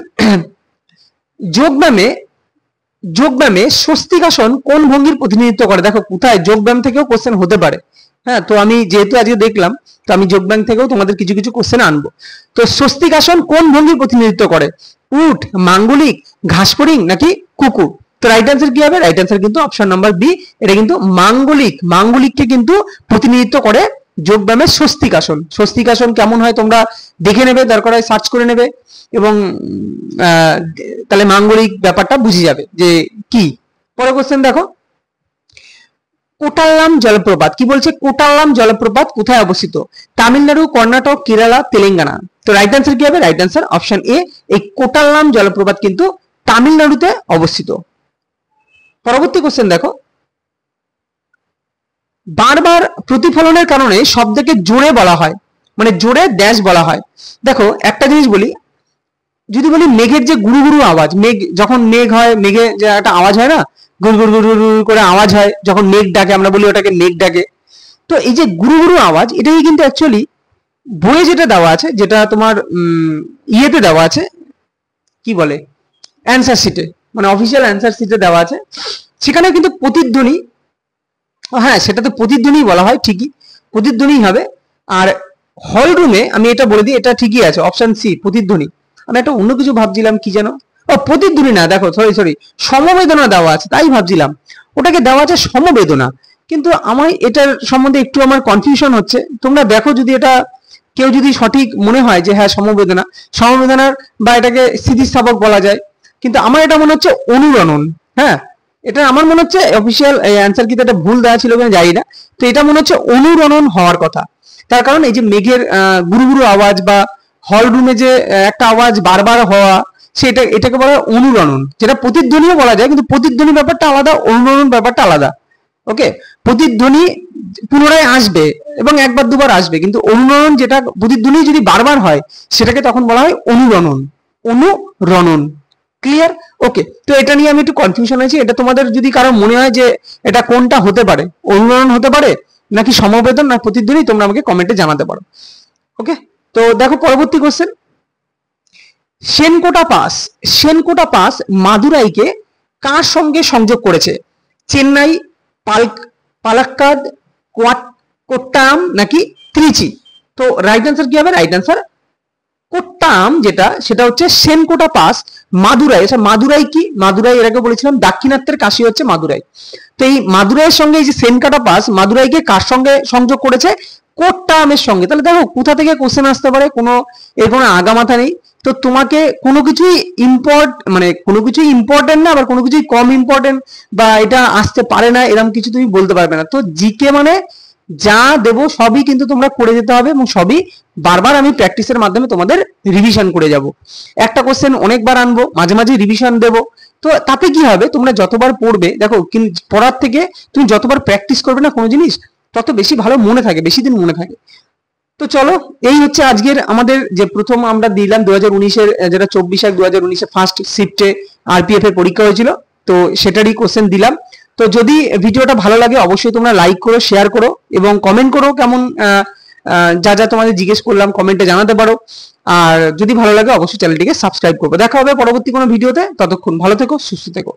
যোগব্যায়ামে স্বস্তিকাসন কোন ভঙ্গির প্রতিনিধিত্ব করে? দেখো কোথায় যোগব্যায়াম থেকেও কোশ্চেন হতে পারে। হ্যাঁ, তো আমি যেহেতু আজকে দেখলাম, তো আমি যোগব্যায়াম থেকেও তোমাদের কিছু কিছু কোশ্চেন আনবো। তো স্বস্তিকাসন কোন ভঙ্গির প্রতিনিধিত্ব করে? উট, মাঙ্গলিক, ঘাসফড়িং নাকি কুকুর? তো রাইট অ্যান্সার কি হবে? রাইট অ্যান্সার কিন্তু অপশন নাম্বার বি, এটা কিন্তু মাঙ্গলিক। মাঙ্গলিককে কিন্তু প্রতিনিধিত্ব করে যোগব্যায়ামের স্বস্তিকাসন। স্বস্তিকাসন কেমন হয় তোমরা দেখে নেবে, দরকার হয় সার্চ করে নেবে, এবং তাহলে মাঙ্গলিক ব্যাপারটা বুঝে যাবে যে কি। পরের কোশ্চেন দেখো, কোটাল্লাম জলপ্রপাত, কি বলছে? কোটাল্লাম জলপ্রপাত কোথায় অবস্থিত? তামিলনাড়ু, কর্ণাটক, কেরালা, তেলেঙ্গানা? তো রাইট অ্যান্সার কি হবে? রাইট অ্যান্সার অপশন এ, এই কোটাল্লাম জলপ্রপাত কিন্তু তামিলনাড়ুতে অবস্থিত। পরবর্তী কোশ্চেন দেখো, বারবার প্রতিফলনের কারণে শব্দকে জোরে বলা হয়, মানে জোরে ড্যাশ বলা হয়। দেখো একটা জিনিস বলি, যদি বলি মেঘের যে গুরু গুরু আওয়াজ, মেঘ যখন মেঘ হয়, মেঘে যে একটা আওয়াজ হয় না, গুরু গুরু গুরু গুরু করে আওয়াজ হয় যখন মেঘ ডাকে, আমরা বলি ওটাকে মেঘ ডাকে। তো এই যে গুরু গুরু আওয়াজ, এটাই কিন্তু অ্যাকচুয়ালি বইয়ে যেটা দেওয়া আছে, যেটা তোমার ইয়েতে দেওয়া আছে, কি বলে, অ্যান্সার শিটে, মানে অফিসিয়াল অ্যান্সার শিটে দেওয়া আছে, সেখানে কিন্তু প্রতিধ্বনি, হ্যাঁ সেটা তো প্রতিধ্বনি বলা হয়, ঠিকই প্রতিধ্বনি হবে। আর হল রুমে আমি এটা বলে দিই, এটা ঠিকই আছে, অপশন সি প্রতিধ্বনি। আমি একটা অন্য কিছু ভাবছিলাম, কি যেন, ও প্রতিধ্বনি না, দেখো সরি সমবেদনা দেওয়া আছে, তাই ভাবছিলাম ওটাকে দেওয়া আছে সমবেদনা। কিন্তু আমার এটার সম্বন্ধে একটু আমার কনফিউশন হচ্ছে, তোমরা দেখো যদি এটা কেউ যদি সঠিক মনে হয় যে হ্যাঁ সমবেদনার বা এটাকে স্থিতিস্থাপক বলা যায়, কিন্তু আমার এটা মনে হচ্ছে অনুরণন। হ্যাঁ, এটা আমার মনে হচ্ছে অফিসিয়াল অ্যান্সার কিন্তু এটা ভুল দেওয়া ছিল কিনা জানি না, তো এটা মনে হচ্ছে অনুরণন হওয়ার কথা। তার কারণ এই যে মেঘের গুরু গুরু আওয়াজ বা হল রুমে যে একটা আওয়াজ বারবার হওয়া, সেটা এটাকে বলা হয় অনুরণন, যেটা প্রতিধ্বনিও বলা যায়, কিন্তু প্রতিধ্বনি ব্যাপারটা আলাদা, অনুরণন ব্যাপারটা আলাদা। ওকে, প্রতিধ্বনি পুনরায় আসবে এবং একবার দুবার আসবে, কিন্তু অনুরণন, যেটা প্রতিধ্বনি যদি বারবার হয় সেটাকে তখন বলা হয় অনুরণন। ক্লিয়ার? ওকে, তো এটা নিয়ে আমি একটু কনফিউশন হয়েছি, এটা তোমাদের যদি কারো মনে হয় যে এটা কোনটা হতে পারে, অনুরণন হতে পারে নাকি সমবেদন না প্রতিধ্বনি, তোমরা আমাকে কমেন্টে জানাতে পারো। ওকে, তো দেখো পরবর্তী কোশ্চেন, সেনকোটা পাস মাদুরাইকে কার সঙ্গে সংযোগ করেছে? চেন্নাই, পালাক্কাদ, কোট্টায়াম নাকি ত্রিচি? তো রাইট অ্যান্সার কি হবে? রাইট অ্যান্সার কোট্টায়াম, যেটা সেটা হচ্ছে সেনকোটা পাস মাদুরাই। আচ্ছা মাদুরাই কি? মাদুরাই এর আগে বলেছিলাম দাক্ষিণাত্যের কাশি হচ্ছে মাদুরাই। তো এই মাদুরাইয়ের সঙ্গে এই যে সেনকাটা পাস মাদুরাইকে কার সঙ্গে সংযোগ করেছে? কোট্টায়ামের সঙ্গে। তাহলে দেখো কোথা থেকে কোশ্চেন আসতে পারে, এর কোনো আগামাথা নেই। তো তোমাকে কোনো কিছুই ইম্পর্টেন্ট না, আবার কোনো কিছুই কম ইম্পর্টেন্ট বা এটা আসতে পারে না এরকম কিছু তুমি বলতে পারবে না। তো জিকে মানে যা দেবো সবই কিন্তু তোমরা করে যেতে হবে, এবং সবই বারবার আমি প্র্যাকটিসের মাধ্যমে তোমাদের রিভিশন করে যাব। একটা কোশ্চেন অনেকবার আনবো, মাঝে মাঝে রিভিশন দেবো। তো তাতে কি হবে, তোমরা যতবার পড়বে, দেখো পড়ার থেকে তুমি যতবার প্র্যাকটিস করবে না কোনো জিনিস, তত বেশি ভালো মনে থাকে, বেশি দিন মনে থাকে। তো চলো, এই হচ্ছে আজকের আমাদের যে প্রথম আমরা দিলাম 2019-এর, যেটা 24/1/2019-এ ফার্স্ট শিফটে আরপিএফ এর পরীক্ষা হয়েছিল, তো সেটারই কোশ্চেন দিলাম। তো যদি ভিডিওটা ভালো লাগে অবশ্যই তোমরা লাইক করো, শেয়ার করো এবং কমেন্ট করো, কেমন যা যা তোমাদের জিজ্ঞেস করলাম কমেন্টে জানাতে পারো। আর যদি ভালো লাগে অবশ্যই চ্যানেলটিকে সাবস্ক্রাইব করবে। দেখা হবে পরবর্তী কোনো ভিডিওতে, ততক্ষণ ভালো থেকো, সুস্থ থেকো।